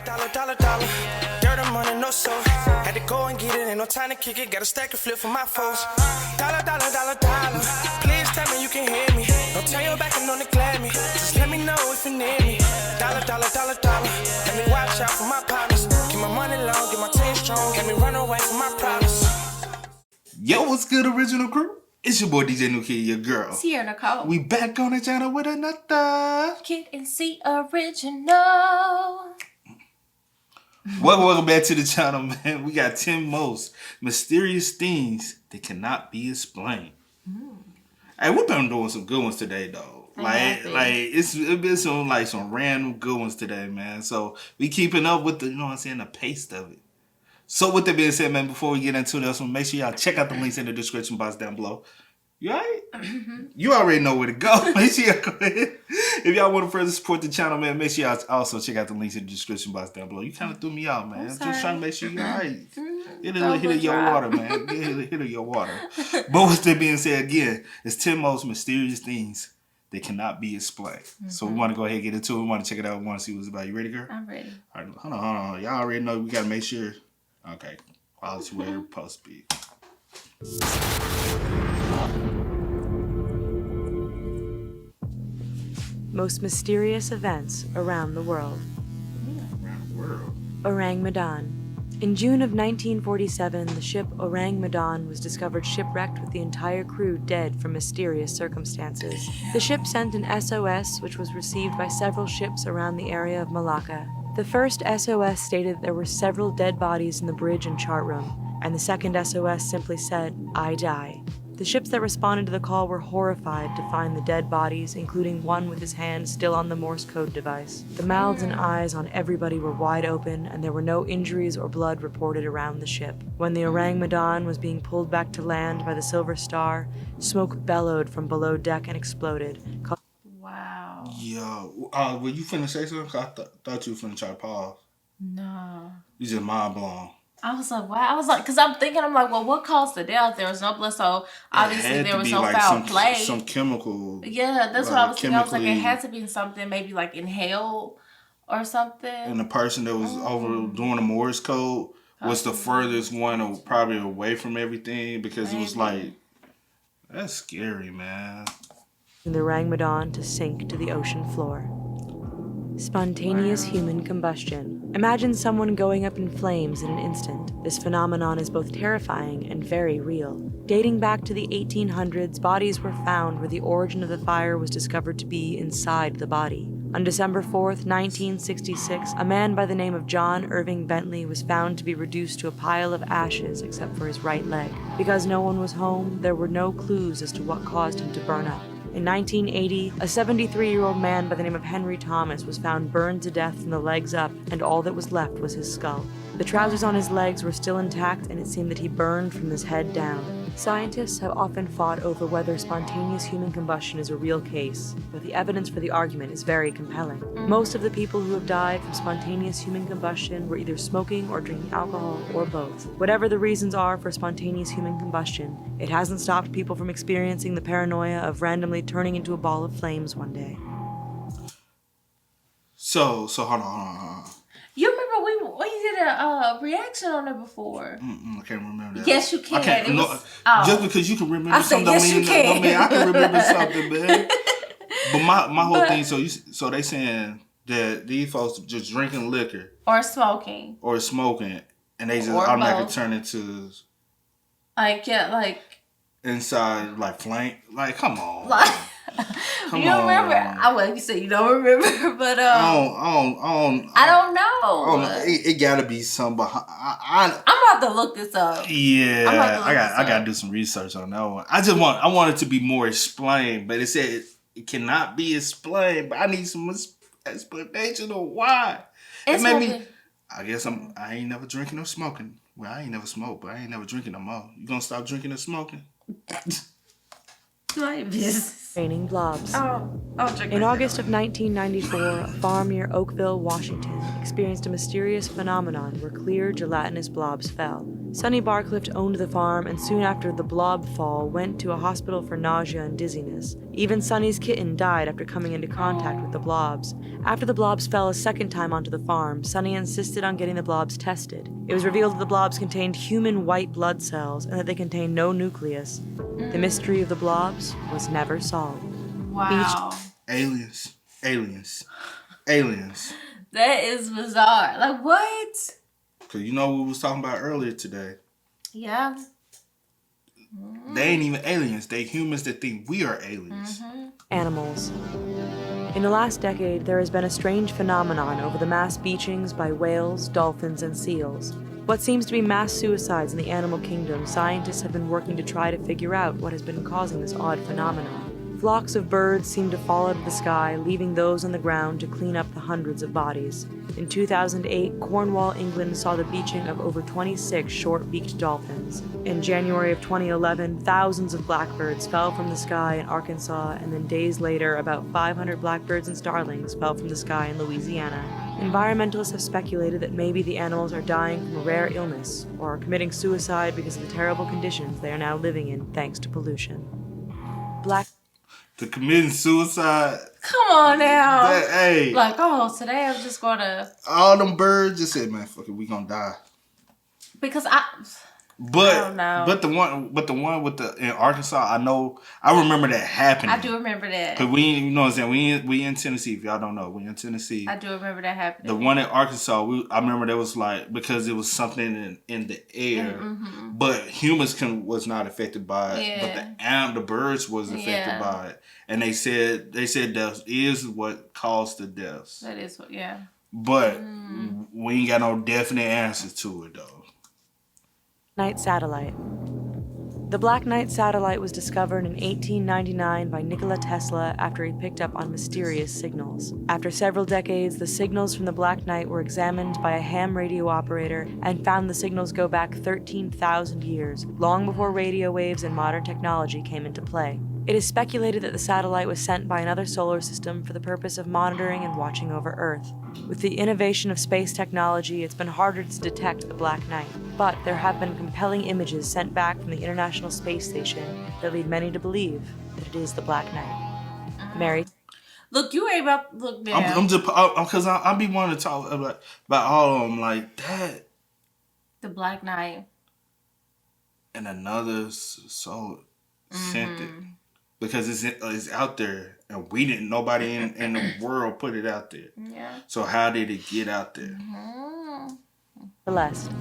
Dollar. Dirt and money, no soul. Had to go and get it, ain't no time to kick it. Got a stack and flip for my foes. Dollar. Please tell me you can hear me. Don't turn your back and don't neglect me. Just let me know if you need me. Dollar. Let me watch out for my partners. Keep my money long, get my team strong. Let me run away from my problems. Yo, what's good, original crew? It's your boy DJ New Kid, your girl. Sierra Nicole. We back on the channel with another Kid and C original. Welcome back to the channel, man. We got 10 most mysterious things that cannot be explained. Hey, we've been doing some good ones today, though. It's been some random good ones today, man. So we keeping up with the, the pace of it. So with that being said, man, before we get into this one, make sure y'all check out the links in the description box down below. You alright? You already know where to go. Make sure y'all go ahead. If y'all want to further support the channel, man, make sure y'all also check out the links in the description box down below. You kind of threw me out, man. I'm just trying to make sure you're alright. Hit your water, man. Hit your water. But with that being said, again, it's 10 most mysterious things that cannot be explained. So we want to go ahead and get into it. We want to check it out. We want to see what it's about. You ready, girl? I'm ready. All right, hold on. Y'all already know we got to make sure. Okay. Quality where it's supposed to be. Most mysterious events around the world. Orang Madan. In June of 1947, the ship Orang Madan was discovered shipwrecked with the entire crew dead from mysterious circumstances. The ship sent an SOS, which was received by several ships around the area of Malacca. The first SOS stated there were several dead bodies in the bridge and chart room, and the second SOS simply said, "I die." The ships that responded to the call were horrified to find the dead bodies, including one with his hand still on the Morse code device. The mouths and eyes on everybody were wide open, and there were no injuries or blood reported around the ship. When the Orang Madan was being pulled back to land by the Silver Star, smoke bellowed from below deck and exploded. Wow. Yo, were you finna say something? I thought you were finna try to pause. No. You just mind blown. I was like, wow. Because I'm like, well, what caused the death? There was no blood, so obviously there was no foul play. Some chemical. Yeah, that's what I was thinking. I was like, it had to be something maybe like inhaled or something. And the person that was over doing the Morse code was the furthest one probably away from everything because it was like, that's scary, man. The Orang Madan to sink to the ocean floor. Spontaneous human combustion. Imagine someone going up in flames in an instant. This phenomenon is both terrifying and very real. Dating back to the 1800s, bodies were found where the origin of the fire was discovered to be inside the body. On December 4th, 1966, a man by the name of John Irving Bentley was found to be reduced to a pile of ashes except for his right leg. Because no one was home, there were no clues as to what caused him to burn up. In 1980, a 73-year-old man by the name of Henry Thomas was found burned to death from the legs up, and all that was left was his skull. The trousers on his legs were still intact, and it seemed that he burned from his head down. Scientists have often fought over whether spontaneous human combustion is a real case, but the evidence for the argument is very compelling. Most of the people who have died from spontaneous human combustion were either smoking or drinking alcohol, or both. Whatever the reasons are for spontaneous human combustion, it hasn't stopped people from experiencing the paranoia of randomly turning into a ball of flames one day. So hold on. You remember we did a reaction on it before? I can't remember that. Yes, you can. I can't. Just because you can remember something don't mean I can remember something, man. But my whole thing, so they saying that these folks just drinking liquor or smoking, and they just automatically turn into inside like flame. Like, come on. You don't remember? You said you don't remember, but I don't know. It gotta be some behind. I'm about to look this up. Yeah, I gotta do some research on that one. I want it to be more explained, but it said it cannot be explained. But I need some explanation of why. It made me. I guess I ain't never drinking or smoking. Well, I ain't never smoked, but I ain't never drinking no more. You gonna stop drinking and smoking? My business. Raining blobs. In August of 1994, a farm near Oakville, Washington, experienced a mysterious phenomenon where clear, gelatinous blobs fell. Sonny Barclift owned the farm, and soon after the blob fall, went to a hospital for nausea and dizziness. Even Sonny's kitten died after coming into contact with the blobs. After the blobs fell a second time onto the farm, Sonny insisted on getting the blobs tested. It was revealed that the blobs contained human white blood cells and that they contained no nucleus. The mystery of the blobs was never solved. Wow. Aliens. That is bizarre. Like, what? Because you know what we was talking about earlier today. Yeah. They ain't even aliens. They humans that think we are aliens. Animals. In the last decade, there has been a strange phenomenon over the mass beachings by whales, dolphins, and seals. What seems to be mass suicides in the animal kingdom, scientists have been working to try to figure out what has been causing this odd phenomenon. Flocks of birds seem to fall out of the sky, leaving those on the ground to clean up the hundreds of bodies. In 2008, Cornwall, England saw the beaching of over 26 short-beaked dolphins. In January of 2011, thousands of blackbirds fell from the sky in Arkansas, and then days later, about 500 blackbirds and starlings fell from the sky in Louisiana. Environmentalists have speculated that maybe the animals are dying from a rare illness, or are committing suicide because of the terrible conditions they are now living in thanks to pollution. To committing suicide. Come on now. Hey. Like, oh, today I'm just gonna. All them birds just said, man, fuck it, we gonna die. Because I don't know. But the one with the in Arkansas, I remember that happening. I do remember that. Cause you know what I'm saying, we in Tennessee. If y'all don't know, we in Tennessee. I do remember that happening. The one in Arkansas, I remember that was like because it was something in the air, but humans was not affected by it. Yeah. But the birds was affected by it, and they said death is what caused the deaths. That is what, yeah. But we ain't got no definite answers to it though. Night satellite. The Black Knight satellite was discovered in 1899 by Nikola Tesla after he picked up on mysterious signals. After several decades, the signals from the Black Knight were examined by a ham radio operator and found the signals go back 13,000 years, long before radio waves and modern technology came into play. It is speculated that the satellite was sent by another solar system for the purpose of monitoring and watching over Earth. With the innovation of space technology, it's been harder to detect the Black Knight, but there have been compelling images sent back from the International Space Station that lead many to believe that it is the Black Knight. Mary. Look, you ain't about to look down. I'm just because I be wanting to talk about all of them like that. The Black Knight. And another soul sent it. Because it's out there, and nobody in the world put it out there. Yeah. So how did it get out there? Celeste.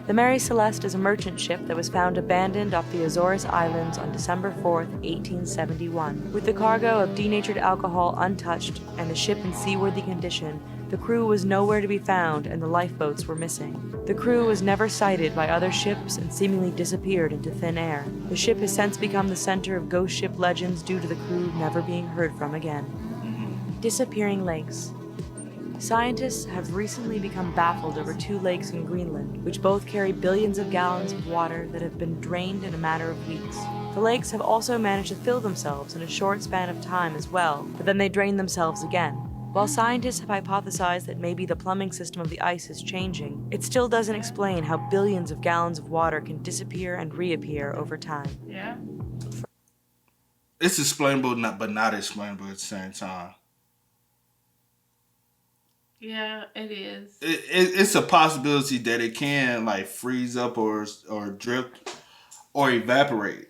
The Mary Celeste is a merchant ship that was found abandoned off the Azores Islands on December 4th, 1871. With the cargo of denatured alcohol untouched and the ship in seaworthy condition, the crew was nowhere to be found and the lifeboats were missing. The crew was never sighted by other ships and seemingly disappeared into thin air. The ship has since become the center of ghost ship legends due to the crew never being heard from again. Disappearing lakes. Scientists have recently become baffled over two lakes in Greenland, which both carry billions of gallons of water that have been drained in a matter of weeks. The lakes have also managed to fill themselves in a short span of time as well, but then they drain themselves again. While scientists have hypothesized that maybe the plumbing system of the ice is changing, it still doesn't explain how billions of gallons of water can disappear and reappear over time. Yeah. It's explainable, but not explainable at the same time. Yeah, it is. It's a possibility that it can like freeze up or drift or evaporate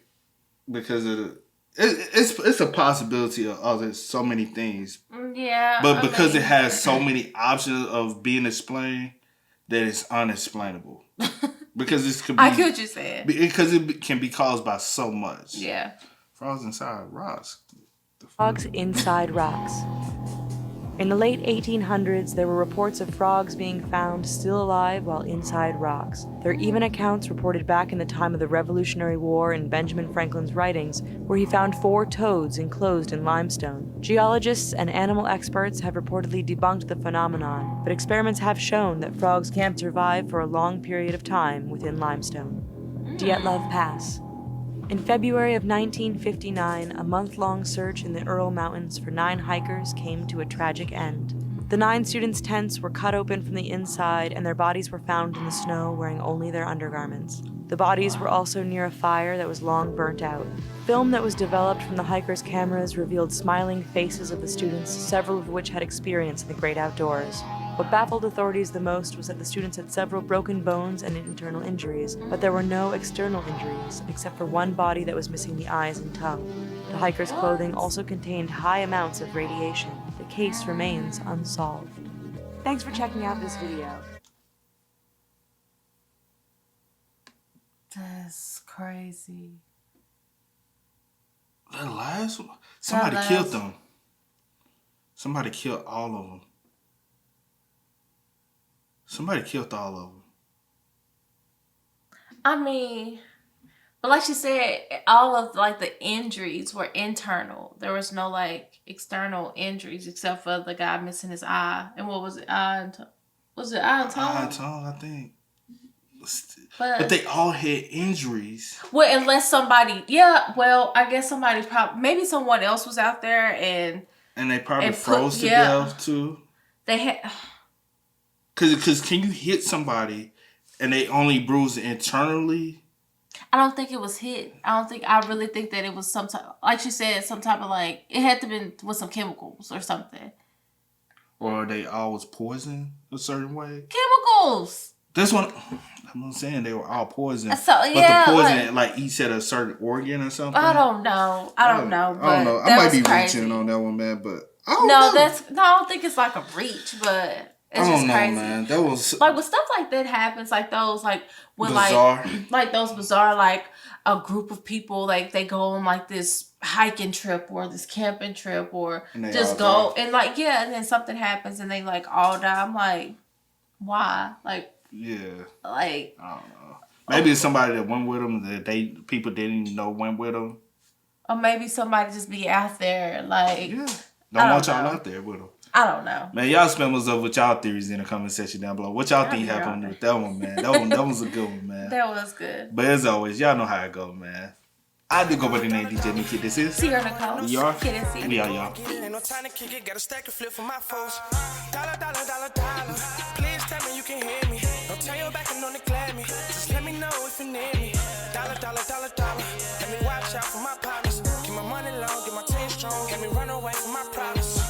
because of it's a possibility of so many things. Yeah. But because it has so many options of being explained, that it's unexplainable. Because this could be. I get what you're saying. Because it can be caused by so much. Yeah. Frogs inside rocks. Frogs inside rocks. In the late 1800s, there were reports of frogs being found still alive while inside rocks. There are even accounts reported back in the time of the Revolutionary War in Benjamin Franklin's writings, where he found 4 toads enclosed in limestone. Geologists and animal experts have reportedly debunked the phenomenon, but experiments have shown that frogs can survive for a long period of time within limestone. Dietlov Pass. In February of 1959, a month-long search in the Ural Mountains for 9 hikers came to a tragic end. The 9 students' tents were cut open from the inside, and their bodies were found in the snow wearing only their undergarments. The bodies were also near a fire that was long burnt out. Film that was developed from the hikers' cameras revealed smiling faces of the students, several of which had experience in the great outdoors. What baffled authorities the most was that the students had several broken bones and internal injuries, but there were no external injuries, except for one body that was missing the eyes and tongue. The hikers' clothing also contained high amounts of radiation. The case remains unsolved. Thanks for checking out this video. That's crazy. The last one? Somebody killed them. Somebody killed all of them. Somebody killed all of them. I mean, but like she said, all of like the injuries were internal. There was no like external injuries except for the guy missing his eye. And what was it? Was it eye and tongue? Eye and tongue, I think. But they all had injuries. Well, unless somebody, I guess somebody maybe someone else was out there and they probably froze to death too. They had, cause can you hit somebody and they only bruise internally? I don't think it was hit. I really think that it was some type, like she said, some type of like, it had to been with some chemicals or something. Or they all was poisoned a certain way. Chemicals. This one, I'm not saying they were all poisoned. So, but the poison, like each had a certain organ or something. I don't know. I don't know. I might be reaching on that one, man. But I don't know. I don't think it's like a reach, but it's just crazy. Man. That was like when stuff like that happens, like those, like when bizarre. like those bizarre, like a group of people, like they go on like this hiking trip or this camping trip or just go and like and then something happens and they like all die. I'm like, why? Like. Yeah. Like I don't know. Maybe it's somebody that went with them that people didn't even know went with them. Or maybe somebody just be out there like. Yeah. Don't want y'all out there with them. I don't know. Man, y'all spam us up with y'all theories in the comment section down below. What y'all think happened with that one, man? That was a good one, man. That was good. But as always, y'all know how it go, man. I do go by the name DJ Nikki. This is Sierra Nicole. We are. Kid and C. We are, y'all. Ain't no time to kick it. Got a stack of flip for my foes. Dollar, dollar, dollar, dollar. Please tell me you can hear me. Don't turn your back and don't neglect me. Just let me know if you need me. Dollar, dollar, dollar, dollar. Let me watch out for my partners. Keep my money low, get my team strong. Let me run away from my problems.